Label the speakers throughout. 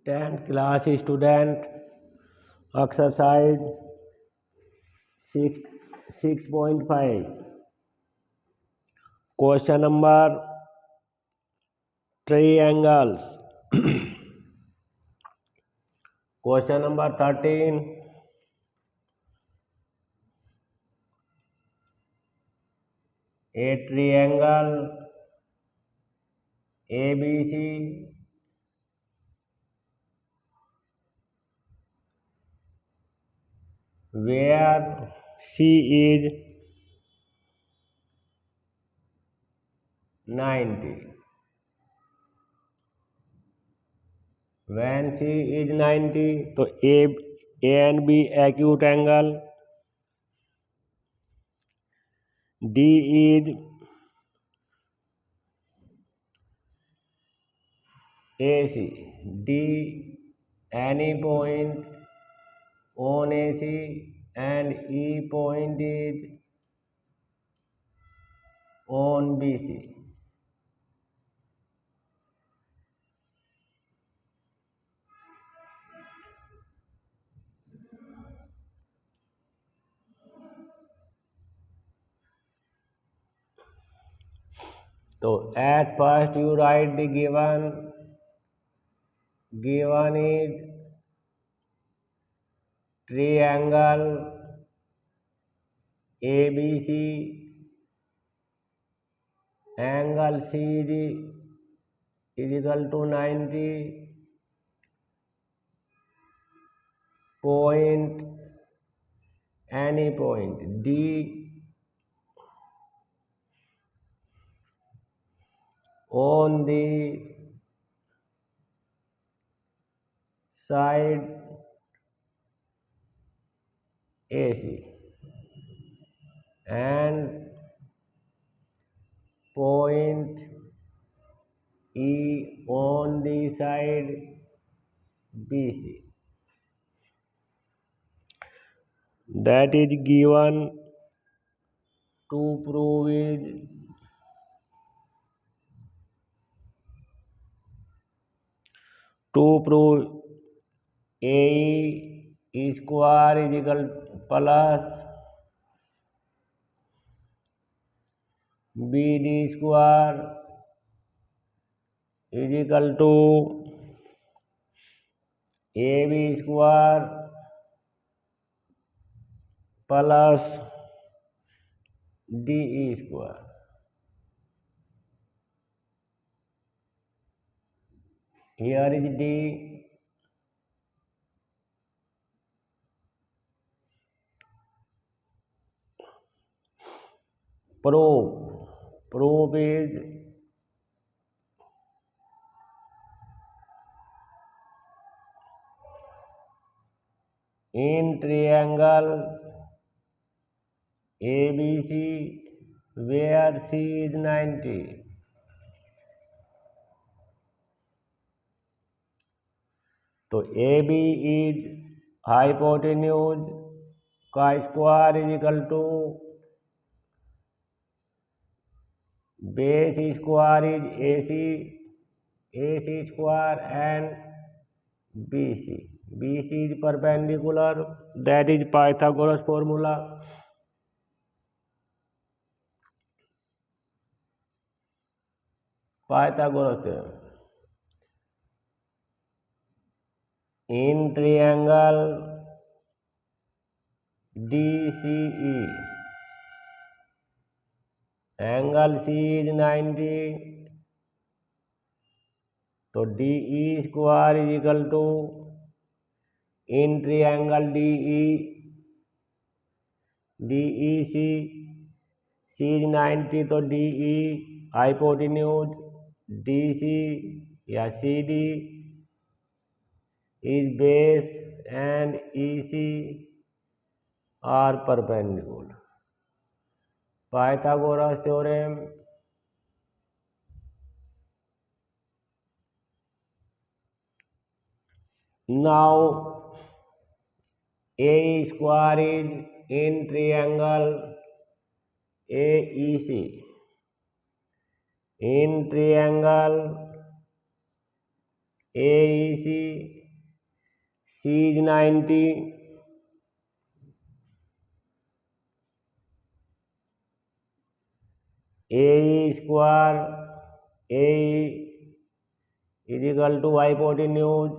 Speaker 1: 10th class student exercise 6.5 question number triangles. Question number 13, a triangle ABC where C is 90. When C is 90, तो A and B acute angle, D is AC, D any point on AC and E point is on BC. So at first you write the given is triangle ABC, angle C is equal to 90, point any point D on the side AC and point E on the side BC. That is given to prove is AE square is equal plus BD square is equal to AB square plus DE square. Here is D. Proof is in triangle ABC where C is 90. तो AB is hypotenuse का square is equal to base square is AC square and BC. BC is perpendicular, that is Pythagoras formula. Pythagoras theorem. In triangle DCE, angle C is 90, तो DE square is equal to in triangle DEC, C is 90, तो DE hypotenuse, DC या CD is base and EC are perpendicular. Pythagoras theorem. Now A square is in triangle AEC. In triangle AEC, C is 90, AE square, AE is equal to hypotenuse,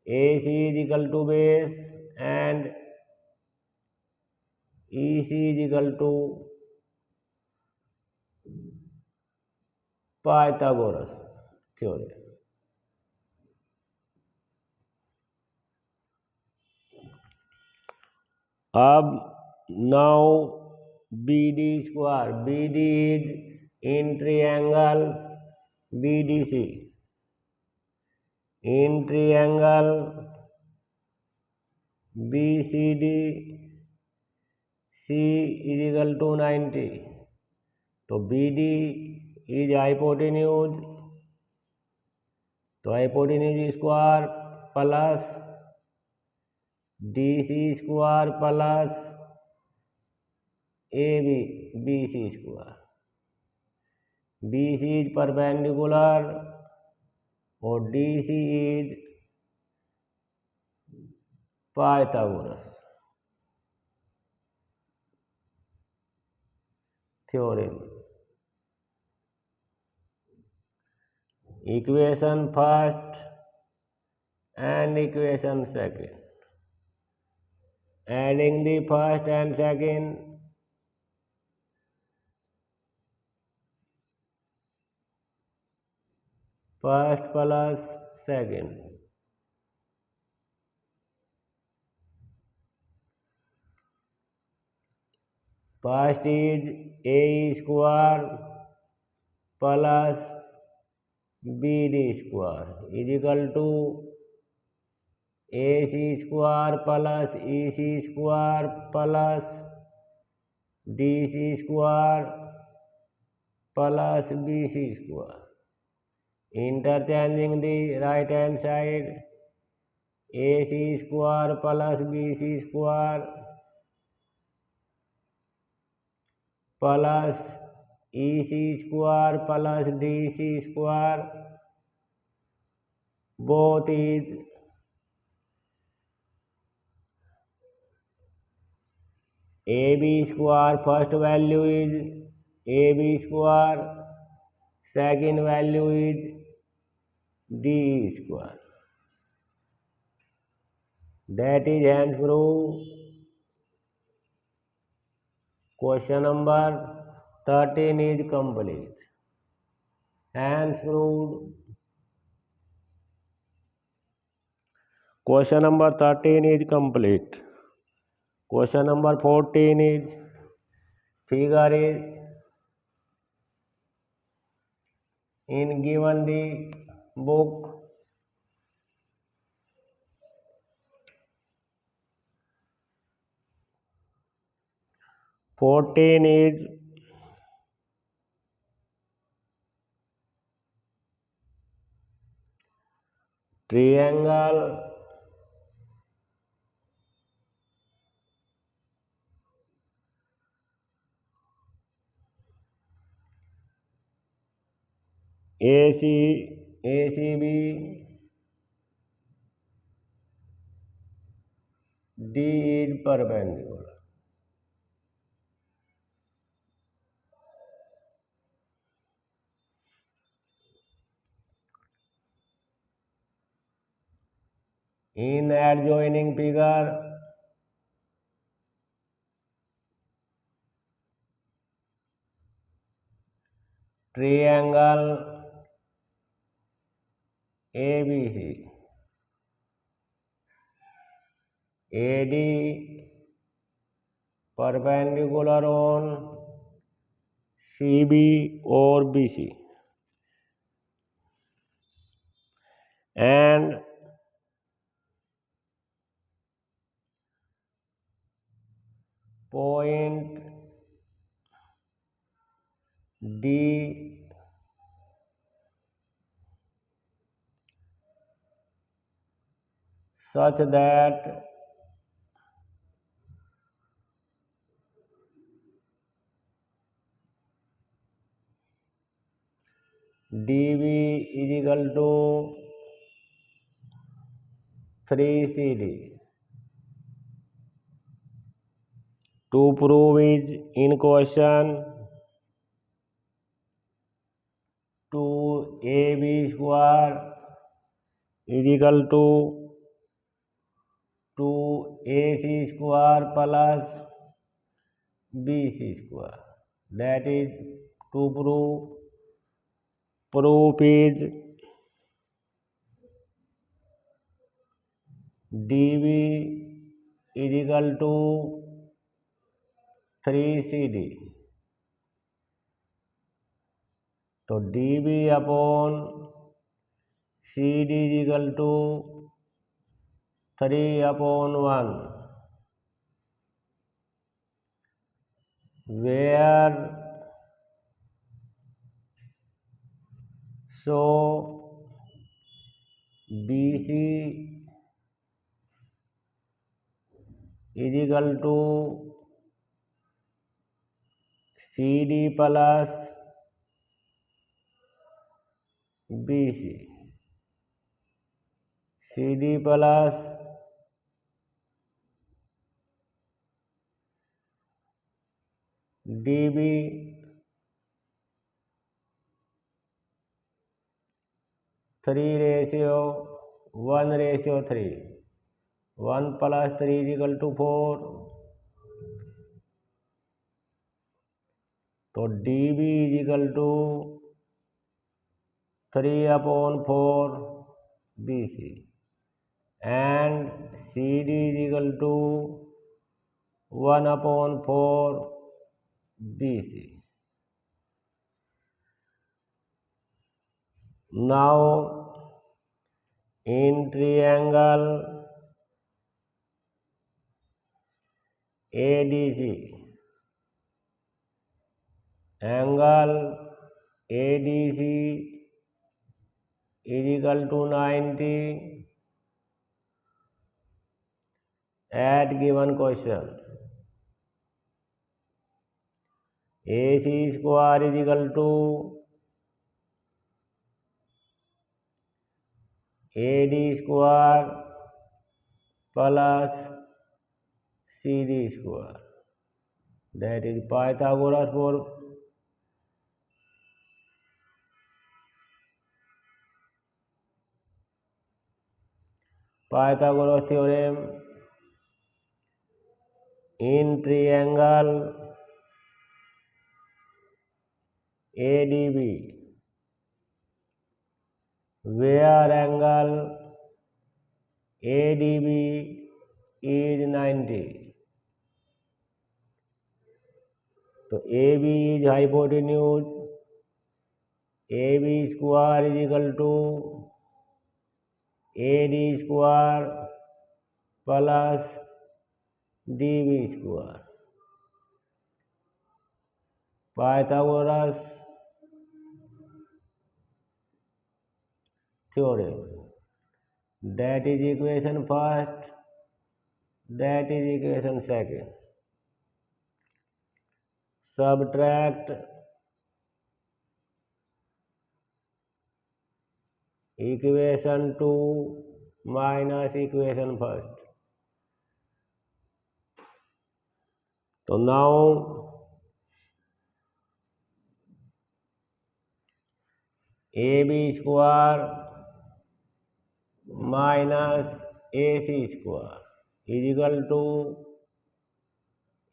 Speaker 1: AC is equal to base, and EC is equal to Pythagoras theorem. अब now BD square, BD is in triangle BDC, in triangle BCD, C is equal to 90. तो BD is hypotenuse, तो hypotenuse square plus DC square plus AB BC square. BC is perpendicular और DC is Pythagoras theorem. Equation first and equation second. Adding the first and second, first plus second. First is AE square plus BD square is equal to AC square plus EC square plus DC square plus BC square. Interchanging the right hand side, AC square plus BC square plus EC square plus DC square, both is AB square. First value is AB square, second value is DE square. That is hence proof. Question number 13 is complete. Hence proved. Question number 13 is complete. Question number 14 is figure is in given the book. Fourteen is triangle ACB D is perpendicular. In adjoining figure, triangle ABC, AD perpendicular on CB or BC, and point D such that DB is equal to 3CD. To prove is in question 2AB square is equal to 2AC square plus BC square. That is to proof is DB is equal to 3CD. तो DB upon CD is equal to 3/1, where so BC is equal to CD plus BC. CD plus DB three ratio 1:3. 1 + 3 is equal to 4. तो DB is equal to 3/4 BC and CD is equal to 1/4 BC. Now in triangle ADC, angle ADC is equal to 90 at given question. AC square is equal to AD square plus CD square. That is Pythagoras theorem. In triangle ADB, where angle ADB is 90. तो AB is hypotenuse. AB square is equal to AD square plus DB square. Pythagoras theorem. That is equation first, that is equation second. Subtract equation 2 minus equation first. So now AB square minus AC square is equal to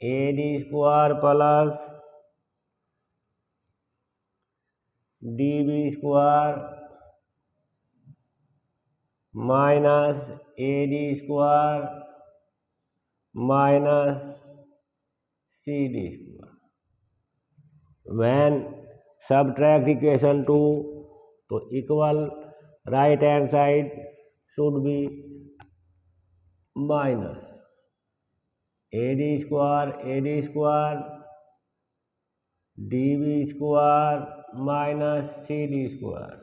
Speaker 1: AD square plus DB square minus AD square minus CD square. When subtract equation 2, तो equal right hand side should be minus AD square DB square minus CD square.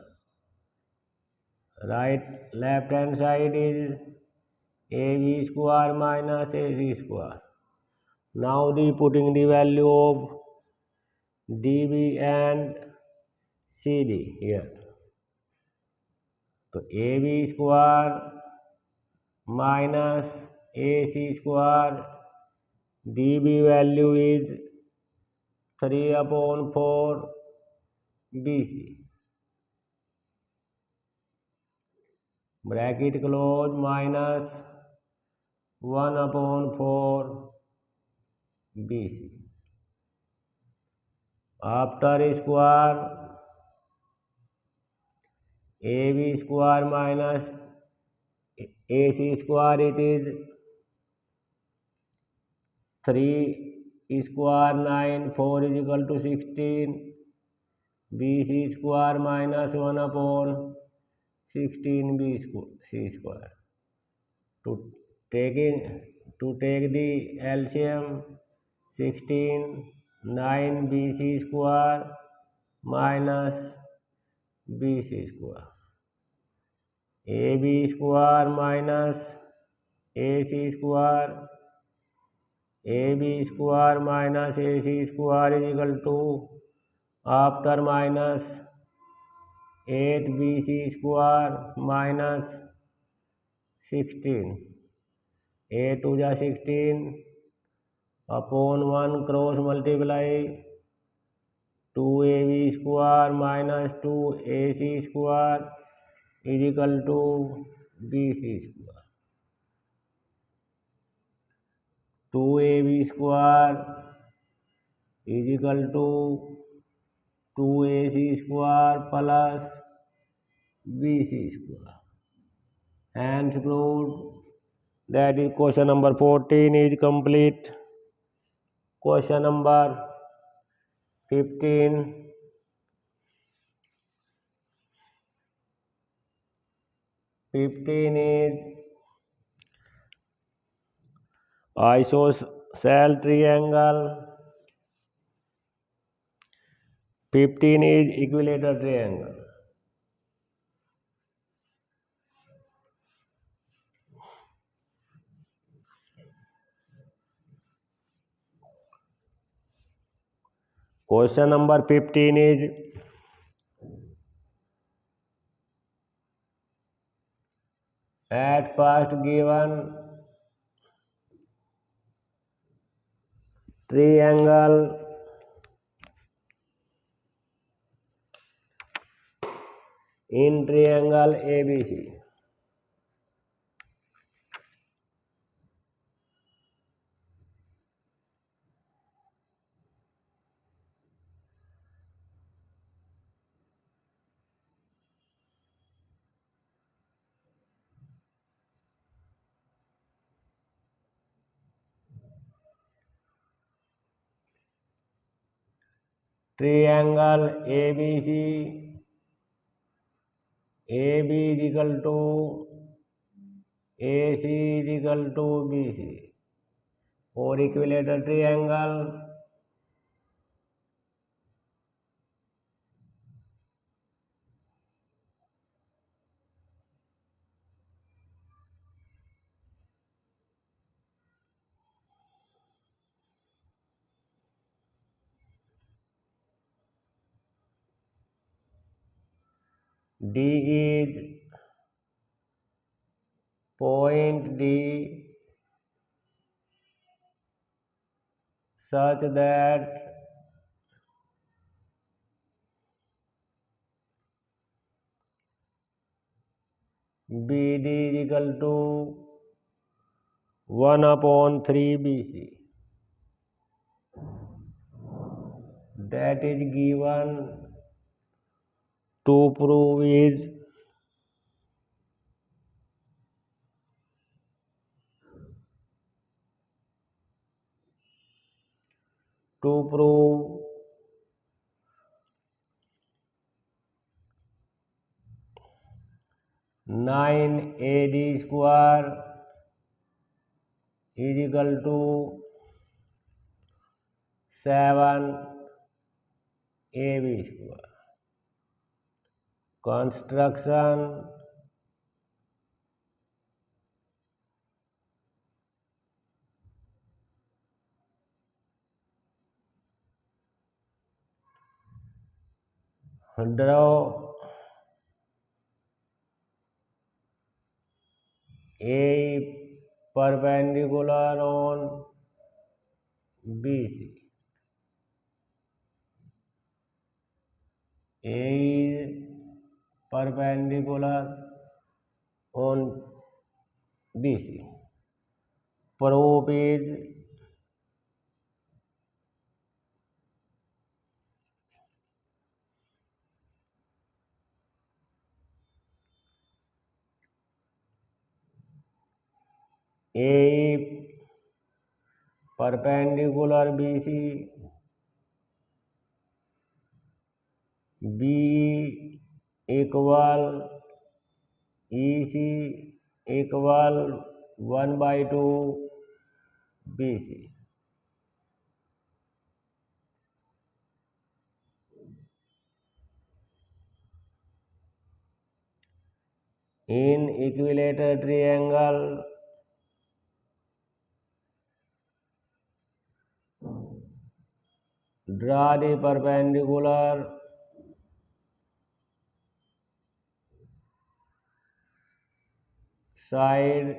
Speaker 1: Left hand side is AB square minus AC square. Now putting the value of DB and CD here. तो AB square minus AC square. dB value is 3/4 BC. Bracket close, minus 1/4 BC. After square, AB square minus AC square, it is 3 square 9, 4 is equal to 16. BC square minus 1/16 BC square. To take the LCM, 16 9 BC square minus BC square. AB square minus AC square. AB square minus AC square is equal to, after minus 8 BC square minus 16. 8 to 16 upon 1 cross multiply 2AB square minus 2AC square is equal to BC square. 2AB square is equal to 2AC square plus BC square. Hence proved. That is question number 14 is complete. Question number 15. Is isosceles triangle. 15 is equilateral triangle. Question number 15 is at first given triangle in triangle ABC. Triangle ABC, AB is equal to AC is equal to BC. For equilateral triangle, D is point D such that BD is equal to 1/3 BC. That is given. To prove is to prove 9AD square is equal to 7AB square. Construction. Draw AE perpendicular on BC. AE is perpendicular on BC. Proof is AE perpendicular BC, BE equal EC equal 1/2 BC. In equilateral triangle, draw the perpendicular side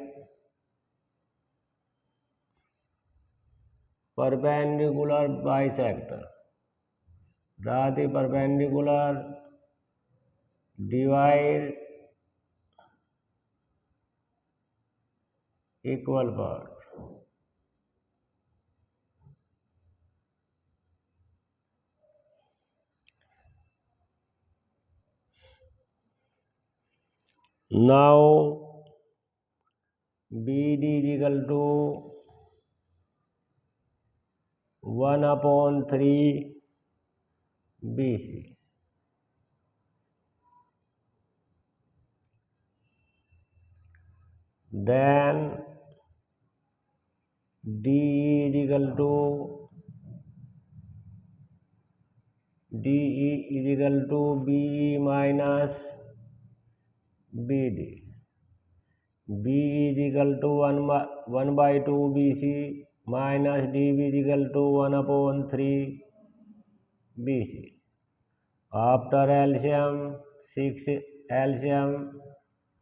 Speaker 1: perpendicular bisector. Draw the perpendicular divide equal part. Now BD is equal to 1/3 BC. Then DE is equal to BE minus BD. BE is equal to 1/2 BC minus DB is equal to 1/3 BC. After LCM, 6 LCM,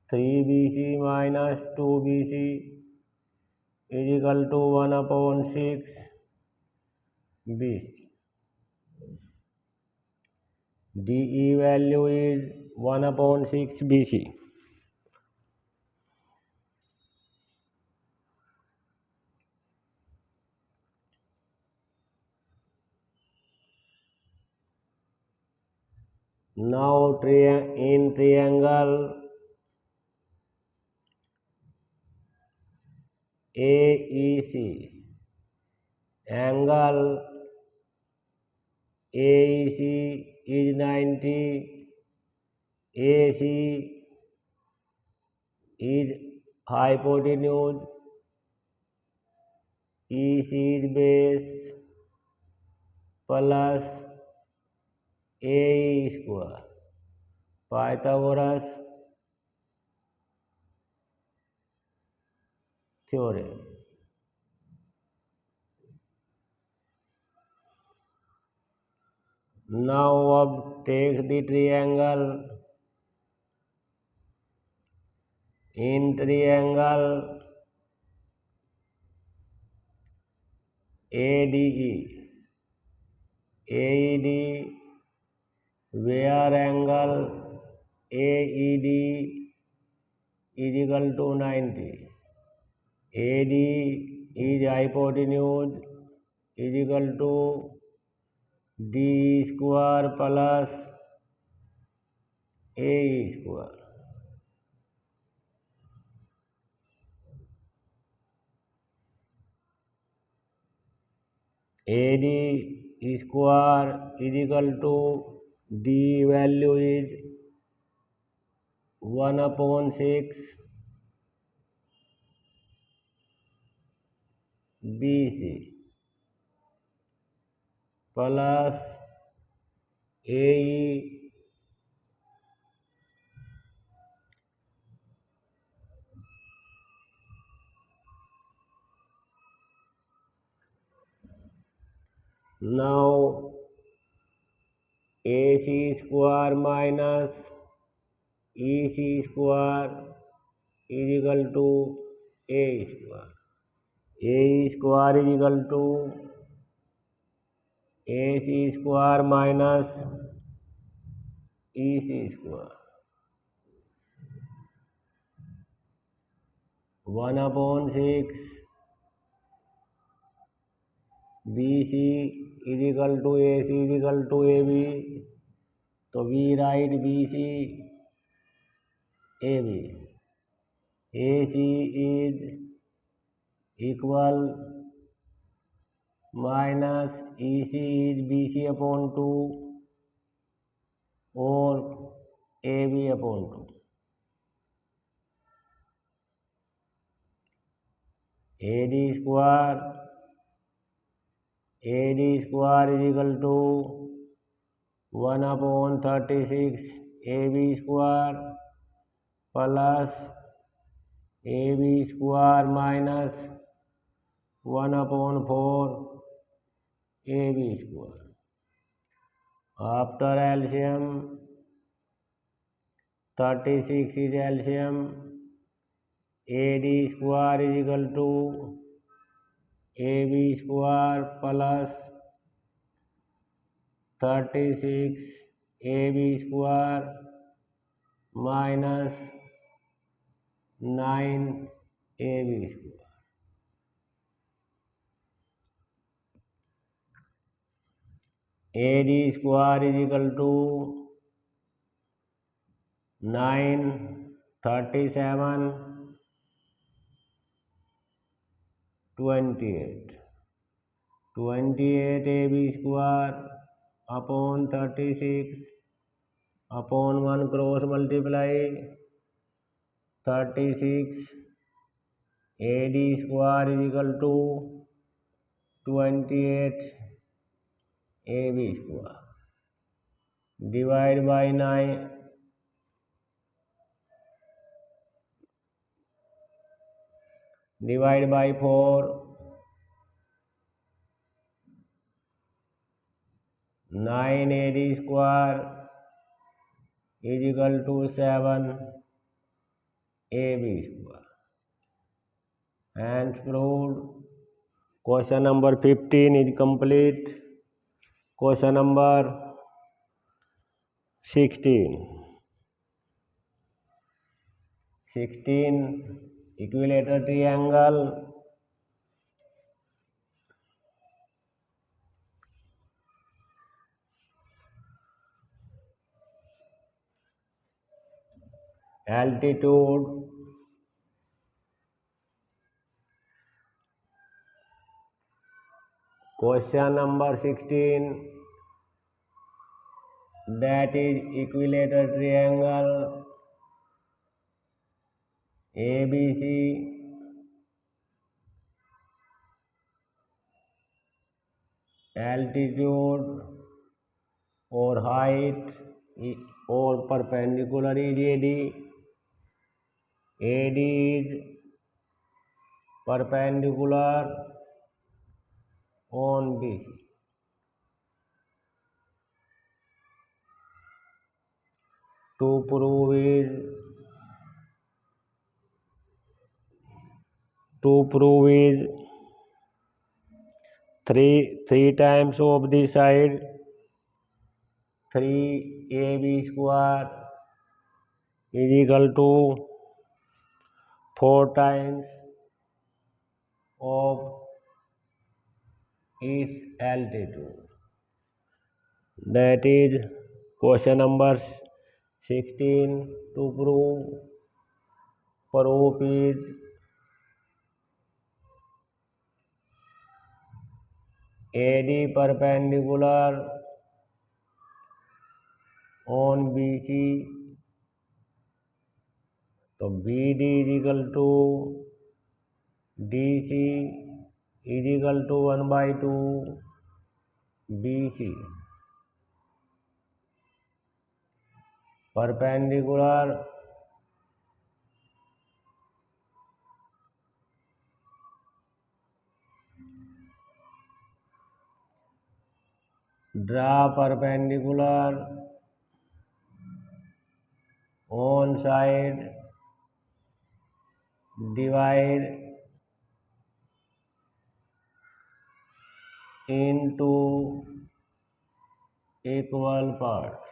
Speaker 1: 3 BC minus 2 BC is equal to 1/6 BC. DE value is 1/6 BC. Now in triangle AEC, angle AEC is 90, AC is hypotenuse, EC is base plus AE square. Pythagoras theorem. Now take the triangle. In triangle ADE, AED, where angle AED is equal to 90. AD is hypotenuse is equal to D square plus AE square. AD square is equal to D value is 1/6 BC plus AE now AC square minus EC square is equal to a square. A square is equal to ac square minus ec square. 1/6 BC is equal to AC is equal to AB. तो we write BC AB. AC is equal minus EC is BC upon 2 or AB upon 2. AD square is equal to 1/36 AB square plus AB square minus 1/4 AB square. After LCM, 36 is LCM. AD square is equal to AB square plus 36 AB square minus 9 AB square. AD square is equal to 9, 37, 28. 28 AB square upon 36 upon 1 cross multiply 36 AD square is equal to 28 AB square. Divide by 9. Divide by 4. 9 AD square is equal to 7 AB square. And proved. Question number 15 is complete. Question number 16. 16 equilateral triangle. Altitude question number 16, that is equilateral triangle ABC altitude or height or perpendicular is AD. AD is perpendicular on BC. To prove is 3 times of the side 3AB square is equal to 4 times of its altitude. That is question number 16. To prove is AD perpendicular on BC. तो BD is equal to DC is equal to 1/2 BC. Perpendicular draw perpendicular on side divide into equal parts.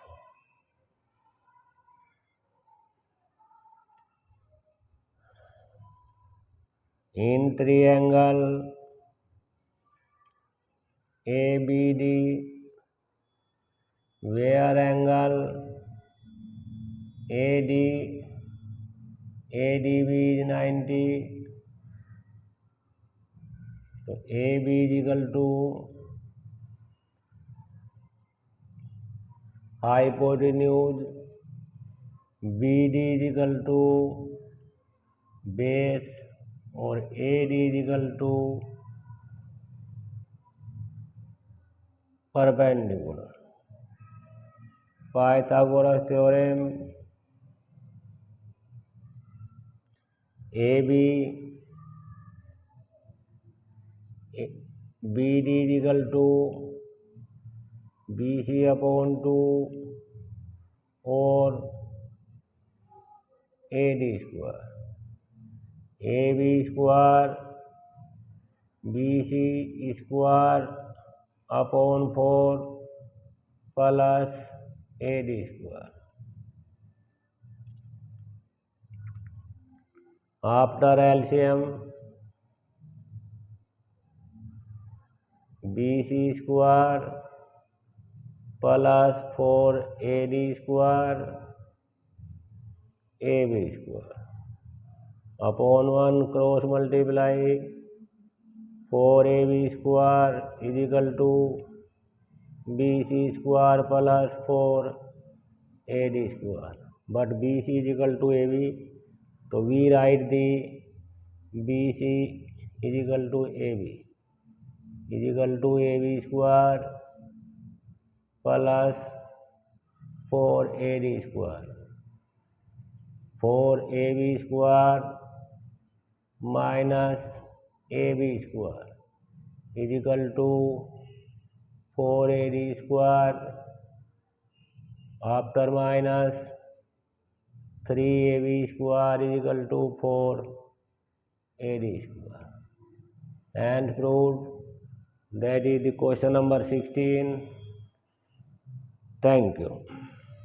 Speaker 1: In triangle ABD, where angle ADB is 90, so AB is equal to hypotenuse, BD is equal to base और AD is equal to perpendicular. Pythagoras theorem, BD is equal to BC upon 2 और AD square. AB square BC square upon 4 plus AD square. After LCM, BC square plus 4AD square AB square upon 1 cross multiply 4AB square is equal to BC square plus 4AD square, but BC is equal to AB, so we write the BC is equal to AB is equal to AB square plus 4AD square. 4AB square minus AB square is equal to 4AD square. After minus 3AB square is equal to 4AD square. And proved. That is the question number 16. Thank you.